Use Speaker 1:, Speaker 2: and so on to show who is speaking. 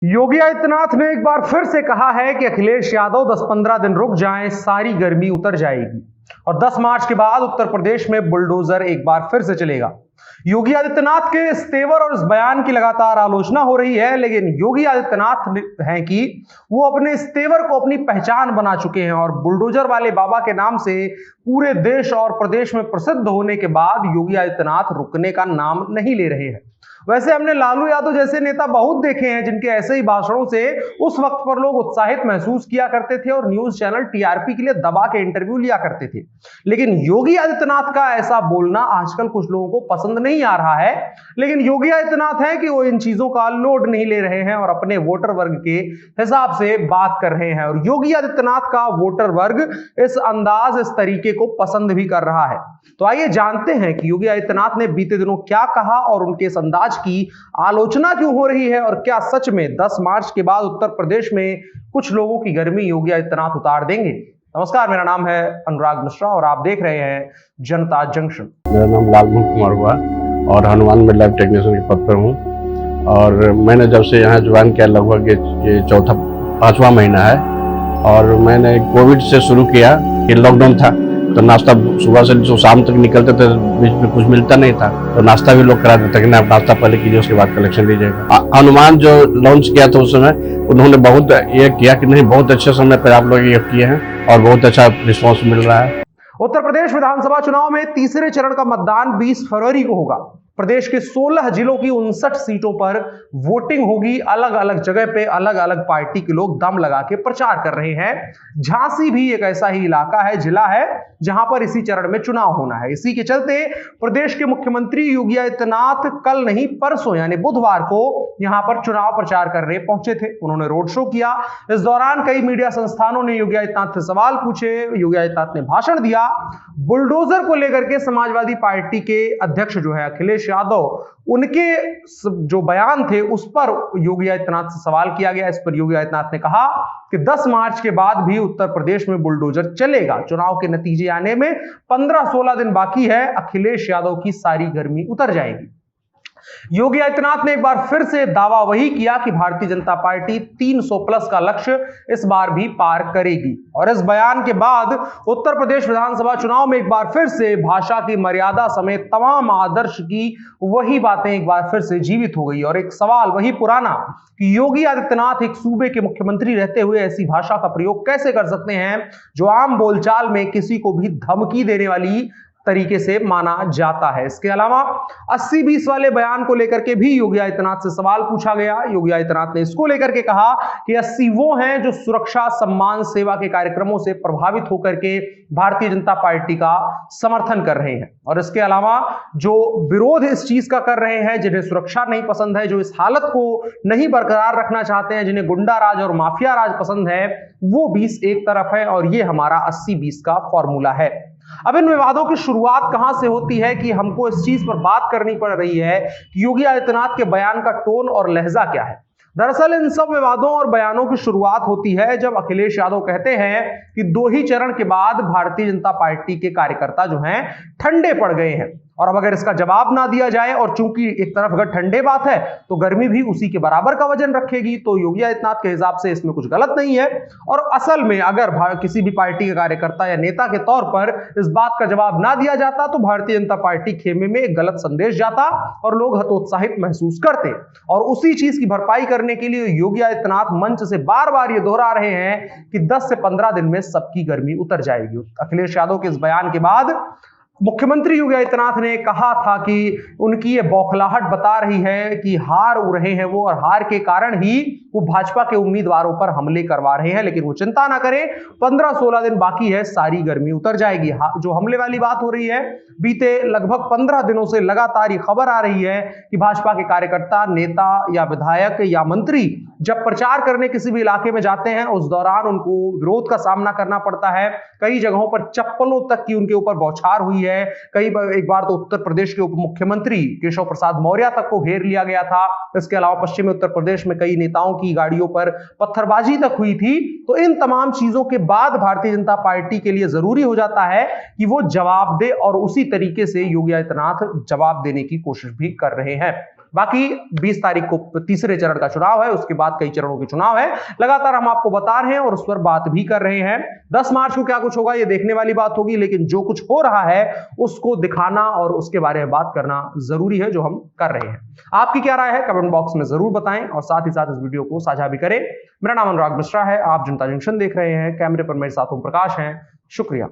Speaker 1: योगी आदित्यनाथ ने एक बार फिर से कहा है कि अखिलेश यादव 10-15 दिन रुक जाएं, सारी गर्मी उतर जाएगी। और 10 मार्च के बाद उत्तर प्रदेश में बुलडोजर एक बार फिर से चलेगा। योगी आदित्यनाथ के इस तेवर और इस बयान की लगातार आलोचना हो रही है, लेकिन योगी आदित्यनाथ हैं कि वो अपने इस तेवर को अपनी पहचान बना चुके हैं और बुलडोजर वाले बाबा के नाम से पूरे देश और प्रदेश में प्रसिद्ध होने के बाद योगी आदित्यनाथ रुकने का नाम नहीं ले रहे हैं। वैसे हमने लालू यादव जैसे नेता बहुत देखे हैं जिनके ऐसे ही भाषणों से उस वक्त पर लोग उत्साहित महसूस किया करते थे और न्यूज चैनल टीआरपी के लिए दबा के इंटरव्यू लिया करते थे। लेकिन योगी आदित्यनाथ का ऐसा बोलना आजकल कुछ लोगों को पसंद नहीं आ रहा है। लेकिन योगी आदित्यनाथ है कि वो इन चीजों का लोड नहीं ले रहे हैं और अपने वोटर वर्ग के हिसाब से बात कर रहे हैं और योगी आदित्यनाथ का वोटर वर्ग इस अंदाज, इस तरीके को पसंद भी कर रहा है। तो आइए जानते हैं कि योगी आदित्यनाथ ने बीते दिनों क्या कहा और उनके इस अंदाज की आलोचना क्यों हो रही है और क्या सच में 10 मार्च के बाद उत्तर प्रदेश में कुछ लोगों की गर्मी योगी आदित्यनाथ उतार देंगे। नमस्कार, मेरा नाम है अनुराग मिश्रा और आप देख रहे हैं जनता जंक्शन।
Speaker 2: मेरा नाम लालमोहन कुमार हुआ और हनुमान में लैब टेक्नीशियन के पद पर हूँ और मैंने जब से यहाँ ज्वाइन किया लगभग ये 5वां महीना है और मैंने कोविड से शुरू किया कि लॉकडाउन था तो नाश्ता सुबह से जो शाम तक निकलते थे बीच में कुछ मिलता नहीं था तो नाश्ता भी लोग करा देते थे कि आप नाश्ता पहले कीजिए उसके बाद कलेक्शन लीजिएगा। हनुमान जो लॉन्च किया था उस समय उन्होंने बहुत ये किया कि नहीं, बहुत अच्छे समय पर आप लोग ये किए हैं और बहुत अच्छा रिस्पॉन्स मिल रहा है।
Speaker 1: उत्तर प्रदेश विधानसभा चुनाव में तीसरे चरण का मतदान 20 फरवरी को होगा। प्रदेश के 16 जिलों की 59 सीटों पर वोटिंग होगी। अलग अलग जगह पे अलग अलग पार्टी के लोग दम लगा के प्रचार कर रहे हैं। झांसी भी एक ऐसा ही इलाका है, जिला है, जहां पर इसी चरण में चुनाव होना है। इसी के चलते प्रदेश के मुख्यमंत्री योगी आदित्यनाथ कल नहीं परसों यानी बुधवार को यहां पर चुनाव प्रचार करने पहुंचे थे। उन्होंने रोड शो किया। इस दौरान कई मीडिया संस्थानों ने योगी आदित्यनाथ से सवाल पूछे। योगी आदित्यनाथ ने भाषण दिया। बुलडोजर को लेकर के समाजवादी पार्टी के अध्यक्ष जो है अखिलेश यादव, उनके जो बयान थे उस पर योगी आदित्यनाथ से सवाल किया गया। इस पर योगी आदित्यनाथ ने कहा कि 10 मार्च के बाद भी उत्तर प्रदेश में बुलडोजर चलेगा। चुनाव के नतीजे आने में 15-16 दिन बाकी है। अखिलेश यादव की सारी गर्मी उतर जाएगी। योगी आदित्यनाथ ने एक बार फिर से दावा वही किया कि भारतीय जनता पार्टी 300 प्लस का लक्ष्य इस बार भी पार करेगी। और इस बयान के बाद उत्तर प्रदेश विधानसभा चुनाव में एक बार फिर से भाषा की मर्यादा समेत तमाम आदर्श की वही बातें एक बार फिर से जीवित हो गई और एक सवाल वही पुराना कि योगी आदित्यनाथ एक सूबे के मुख्यमंत्री रहते हुए ऐसी भाषा का प्रयोग कैसे कर सकते हैं जो आम बोलचाल में किसी को भी धमकी देने वाली तरीके से माना जाता है। इसके अलावा 80-20 वाले बयान को लेकर के भी योगी आदित्यनाथ से सवाल पूछा गया। योगी आदित्यनाथ ने इसको लेकर के कहा कि 80 वो हैं जो सुरक्षा, सम्मान, सेवा के कार्यक्रमों से प्रभावित होकर के भारतीय जनता पार्टी का समर्थन कर रहे हैं और इसके अलावा जो विरोध इस चीज का कर रहे हैं, जिन्हें सुरक्षा नहीं पसंद है, जो इस हालत को नहीं बरकरार रखना चाहते हैं, जिन्हें गुंडा राज और माफिया राज पसंद है, वो 20 एक तरफ है और ये हमारा 80-20 का फॉर्मूला है। अब इन विवादों की शुरुआत कहां से होती है कि हमको इस चीज पर बात करनी पड़ रही है कि योगी आदित्यनाथ के बयान का टोन और लहजा क्या है। दरअसल इन सब विवादों और बयानों की शुरुआत होती है जब अखिलेश यादव कहते हैं कि 2 ही चरण के बाद भारतीय जनता पार्टी के कार्यकर्ता जो हैं ठंडे पड़ गए हैं और अब अगर इसका जवाब ना दिया जाए और चूंकि एक तरफ अगर ठंडे बात है तो गर्मी भी उसी के बराबर का वजन रखेगी, तो योगी आदित्यनाथ के हिसाब से इसमें कुछ गलत नहीं है। और असल में अगर किसी भी पार्टी के कार्यकर्ता या नेता के तौर पर इस बात का जवाब ना दिया जाता तो भारतीय जनता पार्टी खेमे में एक गलत संदेश जाता और लोग हतोत्साहित महसूस करते। और उसी चीज की भरपाई करने के लिए योगी आदित्यनाथ मंच से बार बार ये दोहरा रहे हैं कि 10 से 15 दिन में सबकी गर्मी उतर जाएगी। अखिलेश यादव के इस बयान के बाद मुख्यमंत्री योगी आदित्यनाथ ने कहा था कि उनकी ये बौखलाहट बता रही है कि हार रहे हैं वो और हार के कारण ही वो भाजपा के उम्मीदवारों पर हमले करवा रहे हैं। लेकिन वो चिंता ना करें, 15-16 दिन बाकी है, सारी गर्मी उतर जाएगी। जो हमले वाली बात हो रही है, बीते लगभग 15 दिनों से लगातार ये खबर आ रही है कि भाजपा के कार्यकर्ता, नेता या विधायक या मंत्री जब प्रचार करने किसी भी इलाके में जाते हैं उस दौरान उनको विरोध का सामना करना पड़ता है। कई जगहों पर चप्पलों तक की उनके ऊपर बौछार हुई है। एक बार तो उत्तर प्रदेश के उप मुख्यमंत्री केशव प्रसाद मौर्य तक को घेर लिया गया था। इसके अलावा पश्चिमी उत्तर प्रदेश में कई नेताओं की गाड़ियों पर पत्थरबाजी तक हुई थी। तो इन तमाम चीजों के बाद भारतीय जनता पार्टी के लिए जरूरी हो जाता है कि वो जवाब दे और उसी तरीके से योगी आदित्यनाथ जवाब देने की कोशिश भी कर रहे हैं। बाकी 20 तारीख को तीसरे चरण का चुनाव है, उसके बाद कई चरणों के चुनाव है। लगातार हम आपको बता रहे हैं और उस पर बात भी कर रहे हैं। 10 मार्च को क्या कुछ होगा ये देखने वाली बात होगी, लेकिन जो कुछ हो रहा है उसको दिखाना और उसके बारे में बात करना जरूरी है, जो हम कर रहे हैं। आपकी क्या राय है कमेंट बॉक्स में जरूर बताएं और साथ ही साथ इस वीडियो को साझा भी करें। मेरा नाम अनुराग मिश्रा है, आप जनता जंक्शन देख रहे हैं, कैमरे पर मेरे साथ ओम प्रकाश हैं। शुक्रिया।